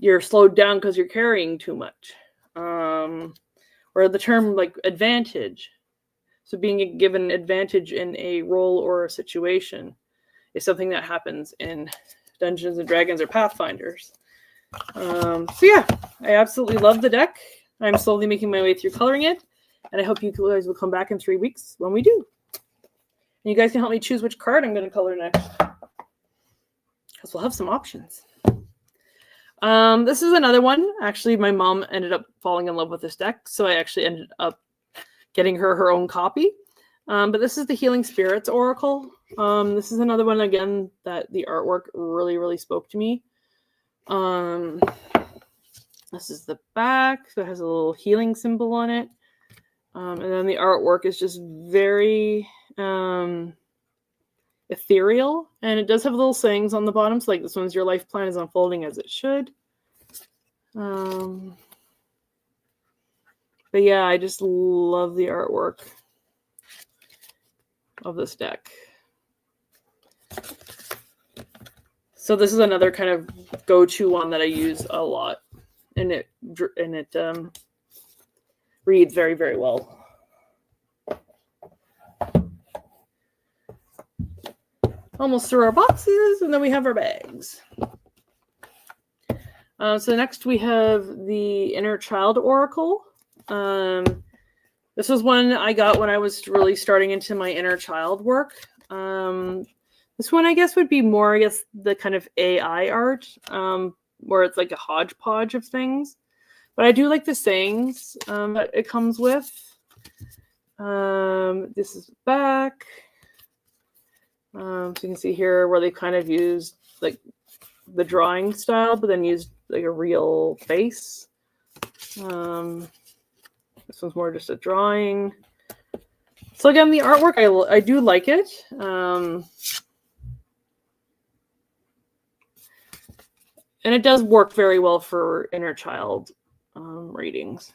A: you're slowed down because you're carrying too much. Or the term like advantage. So being given advantage in a role or a situation is something that happens in Dungeons and Dragons or Pathfinders. So yeah, I absolutely love the deck. I'm slowly making my way through coloring it, and I hope you guys will come back in 3 weeks when we do. And you guys can help me choose which card I'm going to color next, because we'll have some options. This is another one. Actually, my mom ended up falling in love with this deck, so I actually ended up getting her own copy. But this is the Healing Spirits Oracle. This is another one, again, that the artwork really, really spoke to me. This is the back, so it has a little healing symbol on it. And then the artwork is just very ethereal, and it does have little sayings on the bottom. So like this one's, your life plan is unfolding as it should. But yeah, I just love the artwork of this deck. So this is another kind of go-to one that I use a lot, and it reads very, very well. Almost through our boxes, and then we have our bags. So next we have the Inner Child Oracle. This was one I got when I was really starting into my inner child work. This one, I guess, would be more, the kind of AI art, where it's like a hodgepodge of things. But I do like the sayings that it comes with. This is the back. So you can see here where they kind of used like the drawing style, but then used like a real face. This one's more just a drawing. So again, the artwork, I do like it. And it does work very well for inner child readings.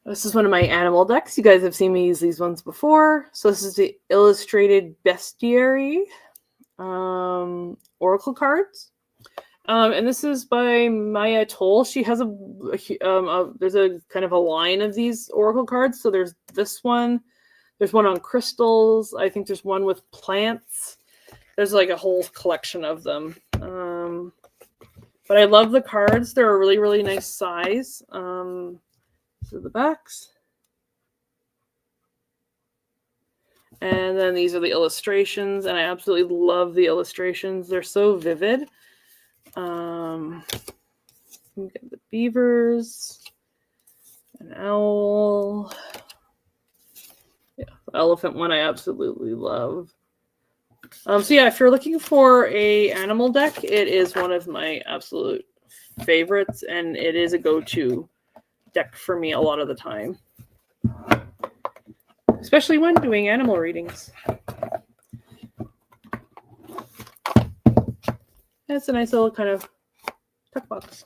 A: This is one of my animal decks. You guys have seen me use these ones before. So this is the Illustrated Bestiary Oracle cards. And this is by Maya Toll. She has there's a kind of a line of these Oracle cards. So there's this one. There's one on crystals. I think there's one with plants. There's like a whole collection of them. But I love the cards. They're a really, really nice size. So the backs. And then these are the illustrations, and I absolutely love the illustrations. They're so vivid. You get the beavers, an owl. Yeah, the elephant one I absolutely love. So yeah, if you're looking for a animal deck, it is one of my absolute favorites, and it is a go-to deck for me a lot of the time, especially when doing animal readings. It's a nice little kind of tuck box.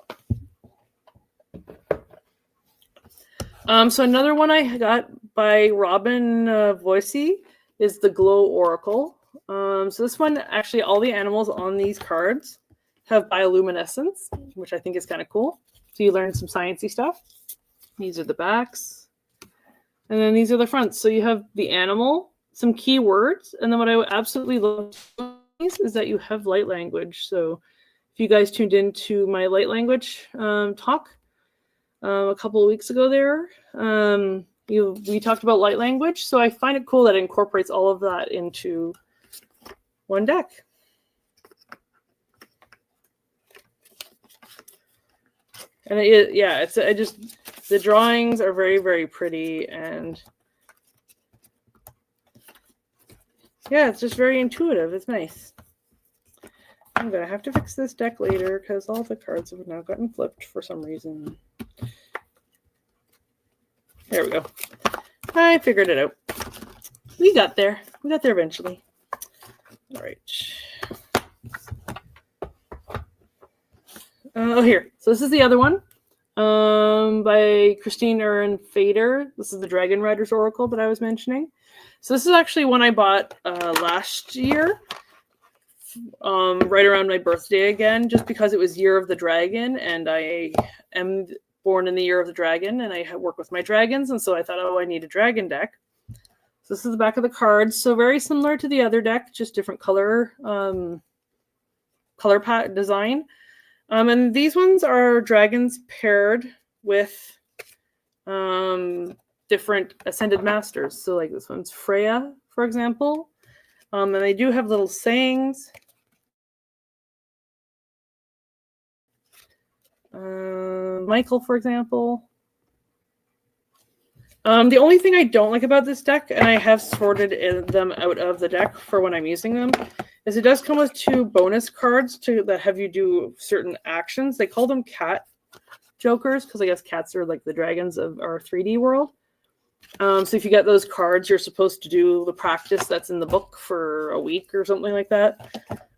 A: So another one I got by Robin Voisey is the Glow Oracle. So this one, actually, all the animals on these cards have bioluminescence, which I think is kind of cool. So you learn some sciencey stuff. These are the backs. And then these are the fronts. So you have the animal, some keywords, and then what I absolutely love is that you have light language. So if you guys tuned into my light language talk a couple of weeks ago there, we talked about light language. So I find it cool that it incorporates all of that into one deck. And the drawings are very, very pretty, and yeah, it's just very intuitive. It's nice. I'm gonna have to fix this deck later because all the cards have now gotten flipped for some reason. There we go. I figured it out. We got there. We got there eventually. All right. Oh, here. So this is the other one by Christine Erin Fader. This is the Dragon Riders Oracle that I was mentioning. So this is actually one I bought last year, right around my birthday again, just because it was Year of the Dragon, and I am born in the Year of the Dragon, and I work with my dragons, and so I thought, oh, I need a dragon deck. So this is the back of the cards. So very similar to the other deck, just different color design. And these ones are dragons paired with different ascended masters. So like this one's Freya, for example. And they do have little sayings. Michael, for example. The only thing I don't like about this deck, and I have sorted them out of the deck for when I'm using them, is it does come with 2 bonus cards that have you do certain actions. They call them cat jokers because I guess cats are like the dragons of our 3D world. So if you get those cards, you're supposed to do the practice that's in the book for a week or something like that.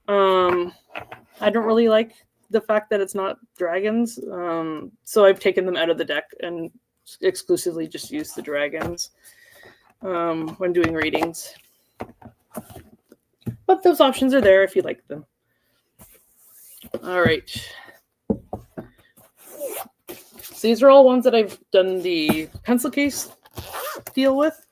A: I don't really like the fact that it's not dragons, so I've taken them out of the deck and exclusively just use the dragons when doing readings. But those options are there if you like them. All right. So these are all ones that I've done the pencil case deal with.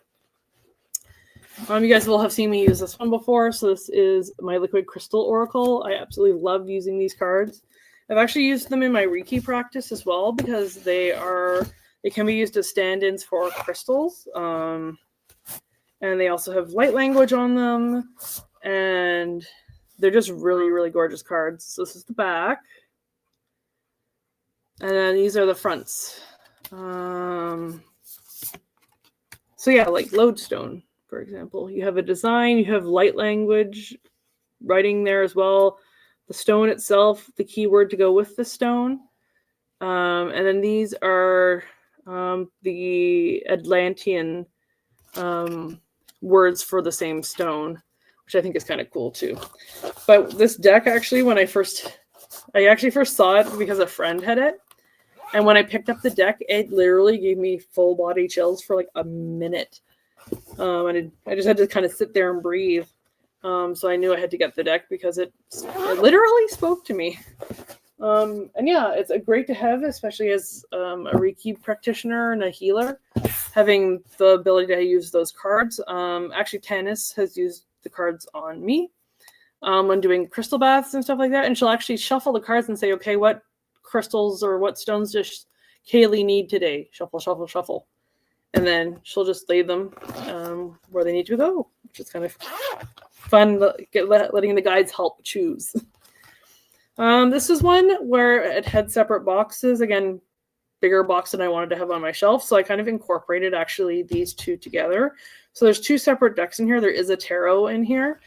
A: You guys will have seen me use this one before. So this is my Liquid Crystal Oracle. I absolutely love using these cards. I've actually used them in my Reiki practice as well because they can be used as stand-ins for crystals. And they also have light language on them. And they're just really, really gorgeous cards. So this is the back. And then these are the fronts. So yeah, like Lodestone, for example. You have a design, you have light language writing there as well. The stone itself, the keyword to go with the stone. And then these are the Atlantean words for the same stone, which I think is kind of cool too. But this deck actually, I actually first saw it because a friend had it. And when I picked up the deck, it literally gave me full body chills for like a minute. And I just had to kind of sit there and breathe. So I knew I had to get the deck because it literally spoke to me. And yeah, it's great to have, especially as a Reiki practitioner and a healer, having the ability to use those cards. Actually, Tanis has used the cards on me when doing crystal baths and stuff like that. And she'll actually shuffle the cards and say, okay, what crystals or what stones does Kaylee need today? Shuffle, shuffle, shuffle. And then she'll just lay them where they need to go, which is kind of fun, letting the guides help choose. This is one where it had separate boxes. Again, bigger box than I wanted to have on my shelf. So I kind of incorporated actually these 2 together. So there's 2 separate decks in here. There is a tarot in here,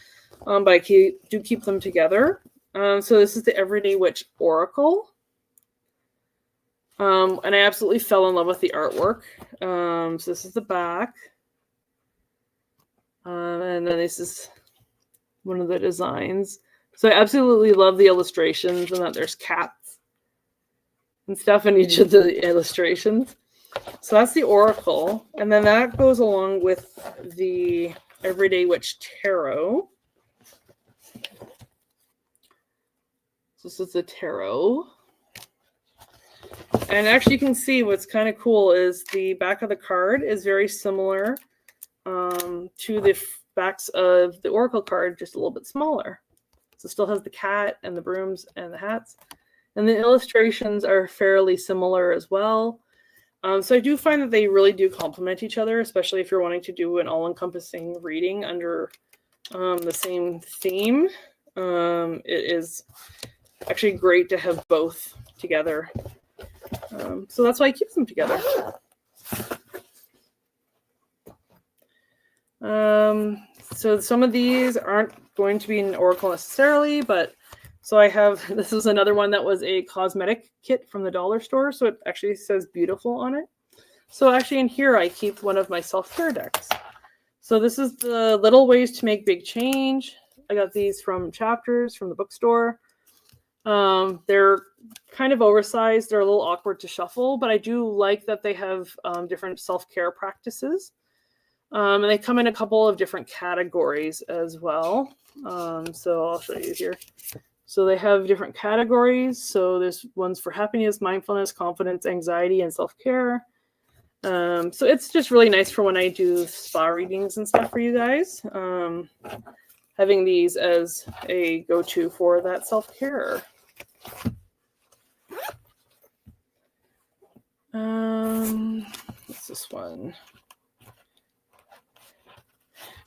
A: but I do keep them together. So this is the Everyday Witch Oracle. And I absolutely fell in love with the artwork. So this is the back. And then this is one of the designs. So I absolutely love the illustrations and that there's cats and stuff in each of the illustrations. So that's the Oracle. And then that goes along with the Everyday Witch Tarot. So this is the Tarot. And actually you can see what's kind of cool is the back of the card is very similar to the backs of the Oracle card, just a little bit smaller. So it still has the cat and the brooms and the hats. And the illustrations are fairly similar as well. So I do find that they really do complement each other, especially if you're wanting to do an all-encompassing reading under the same theme. It is actually great to have both together. So that's why I keep them together. So some of these aren't going to be an Oracle necessarily, but so I have, this is another one that was a cosmetic kit from the dollar store. So it actually says beautiful on it. So actually in here, I keep one of my self-care decks. So this is the Little Ways to Make Big Change. I got these from Chapters from the bookstore. They're kind of oversized. They're a little awkward to shuffle, but I do like that they have different self-care practices. And they come in a couple of different categories as well. So I'll show you here. So they have different categories. So there's ones for happiness, mindfulness, confidence, anxiety, and self-care. So it's just really nice for when I do spa readings and stuff for you guys. Having these as a go-to for that self-care. What's this one?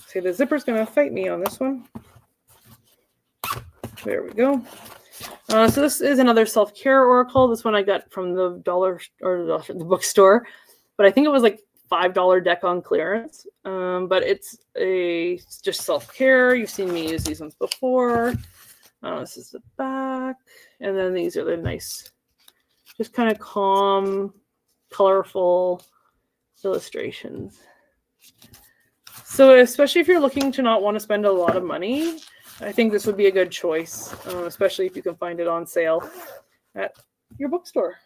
A: Okay, the zipper's gonna fight me on this one. There we go. So this is another self-care oracle. This one I got from the the bookstore, but I think it was like $5 deck on clearance. But it's just self-care. You've seen me use these ones before. This is the back, and then these are the nice, just kind of calm, colorful illustrations. So especially if you're looking to not want to spend a lot of money, I think this would be a good choice, especially if you can find it on sale at your bookstore.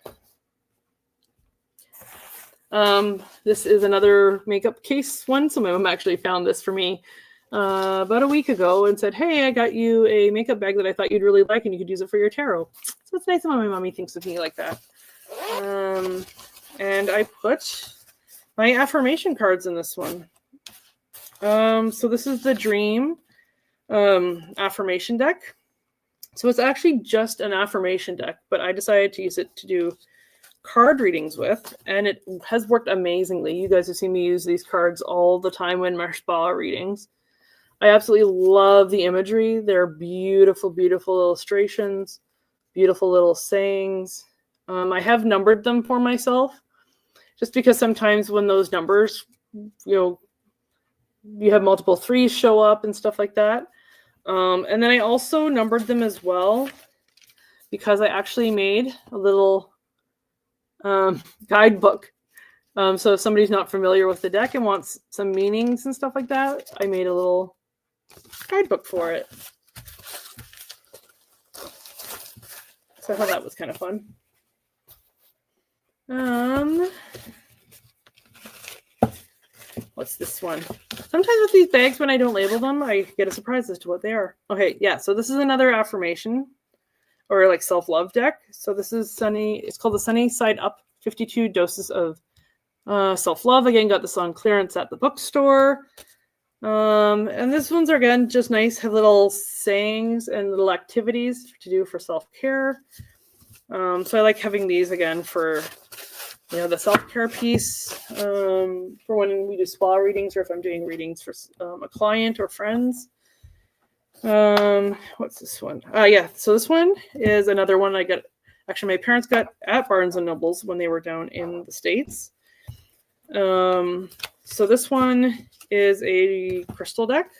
A: This is another makeup case one. So my mom actually found this for me about a week ago and said, hey, I got you a makeup bag that I thought you'd really like and you could use it for your tarot. So it's nice when my mommy thinks of me like that. And I put my affirmation cards in this one. So this is the Dream affirmation deck. So it's actually just an affirmation deck, but I decided to use it to do card readings with, and it has worked amazingly. You guys have seen me use these cards all the time in my spa readings. I absolutely love the imagery. They're beautiful, beautiful illustrations, beautiful little sayings. I have numbered them for myself, just because sometimes when those numbers, you have multiple threes show up and stuff like that. And then I also numbered them as well because I actually made a little guidebook. So if somebody's not familiar with the deck and wants some meanings and stuff like that, I made a little guidebook for it. So I thought that was kind of fun. What's this one? Sometimes with these bags, when I don't label them, I get a surprise as to what they are. Okay, yeah, so this is another affirmation or like self-love deck. So this is Sunny. It's called the Sunny Side Up 52 Doses of Self-Love. Again, got this on clearance at the bookstore. And this one's, again, just nice. Have little sayings and little activities to do for self-care. So I like having these, again, for the self-care piece, for when we do spa readings or if I'm doing readings for a client or friends. What's this one? Yeah, so this one is another one I got. Actually, my parents got at Barnes & Nobles when they were down in the States. So this one is a crystal deck.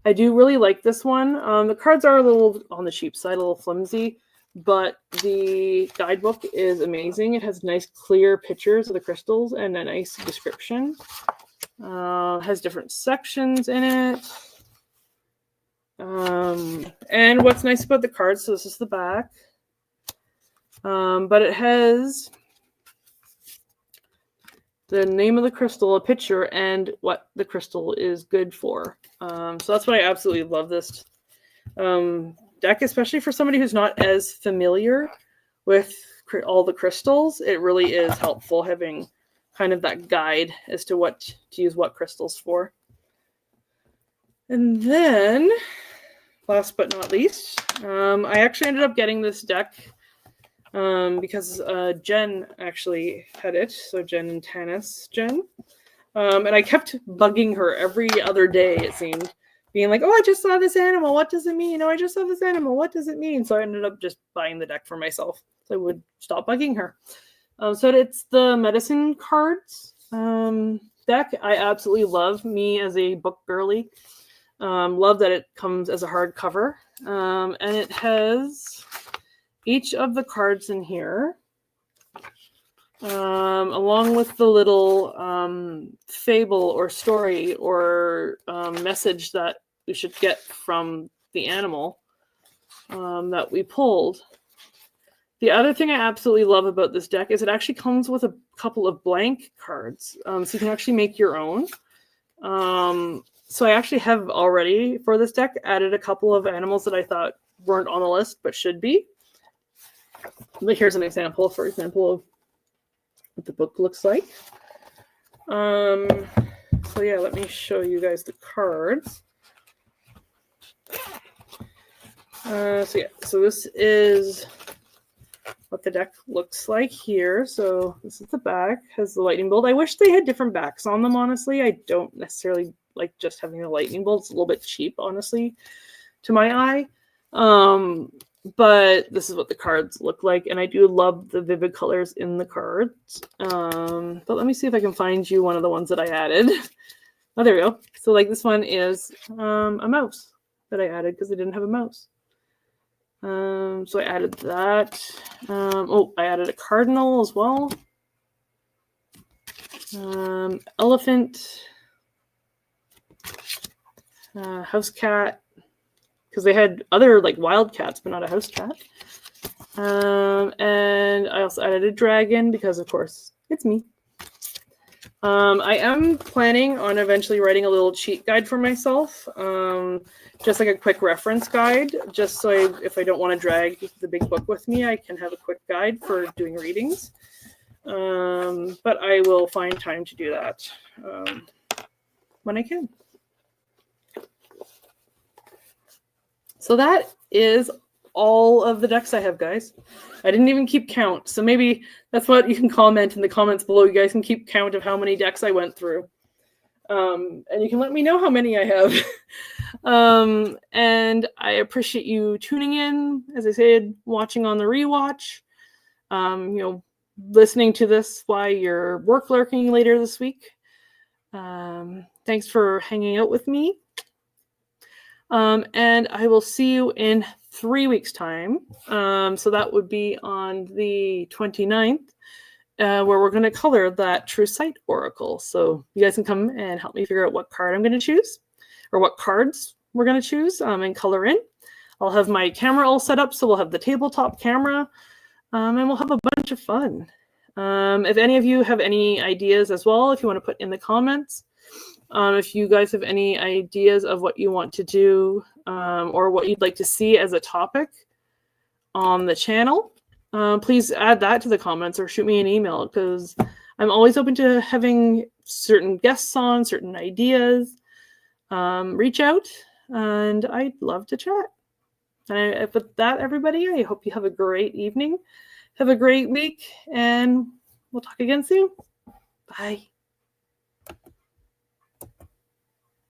A: I do really like this one. The cards are a little on the cheap side, a little flimsy, but the guidebook is amazing. It has nice clear pictures of the crystals and a nice description. Has different sections in it. And what's nice about the cards, so this is the back, but it has the name of the crystal, a picture, and what the crystal is good for. So that's why I absolutely love this deck, especially for somebody who's not as familiar with all the crystals. It really is helpful having kind of that guide as to what to use what crystals for. And then, last but not least, I actually ended up getting this deck because Jen actually had it. So Jen and Tanis Jen. And I kept bugging her every other day, it seemed, being like, oh, I just saw this animal. What does it mean? Oh, I just saw this animal. What does it mean? So I ended up just buying the deck for myself. So I would stop bugging her. So it's the medicine cards deck. I absolutely love, me as a book girly. Love that it comes as a hardcover. And it has each of the cards in here, along with the little fable or story or message that we should get from the animal that we pulled. The other thing I absolutely love about this deck is it actually comes with a couple of blank cards. So you can actually make your own. So I actually have already, for this deck, added a couple of animals that I thought weren't on the list but should be. But here's an example, for example, of what the book looks like. So yeah, let me show you guys the cards. So this is what the deck looks like here. So this is the back, has the lightning bolt. I wish they had different backs on them, honestly. I don't necessarily like just having the lightning bolt. It's a little bit cheap, honestly, to my eye. But this is what the cards look like, and I do love the vivid colors in the cards. But let me see if I can find you one of the ones that I added. Oh, there we go. So like this one is a mouse that I added because I didn't have a mouse. So I added that. I added a cardinal as well. Elephant. House cat. Because they had other like wild cats, but not a house cat. And I also added a dragon because, of course, it's me. I am planning on eventually writing a little cheat guide for myself, just like a quick reference guide, just so if I don't want to drag the big book with me, I can have a quick guide for doing readings. But I will find time to do that when I can. So that is all of the decks I have, guys. I didn't even keep count. So maybe that's what you can comment in the comments below. You guys can keep count of how many decks I went through. And you can let me know how many I have. And I appreciate you tuning in, as I said, watching on the rewatch, listening to this while you're work lurking later this week. Thanks for hanging out with me. And I will see you in 3 weeks' time. So that would be on the 29th, where we're going to color that True Sight Oracle. So you guys can come and help me figure out what card I'm going to choose, or what cards we're going to choose and color in. I'll have my camera all set up, so we'll have the tabletop camera, and we'll have a bunch of fun. If any of you have any ideas as well, if you want to put in the comments, if you guys have any ideas of what you want to do or what you'd like to see as a topic on the channel, please add that to the comments or shoot me an email, because I'm always open to having certain guests on, certain ideas. Reach out, and I'd love to chat. And with that, everybody, I hope you have a great evening. Have a great week, and we'll talk again soon. Bye.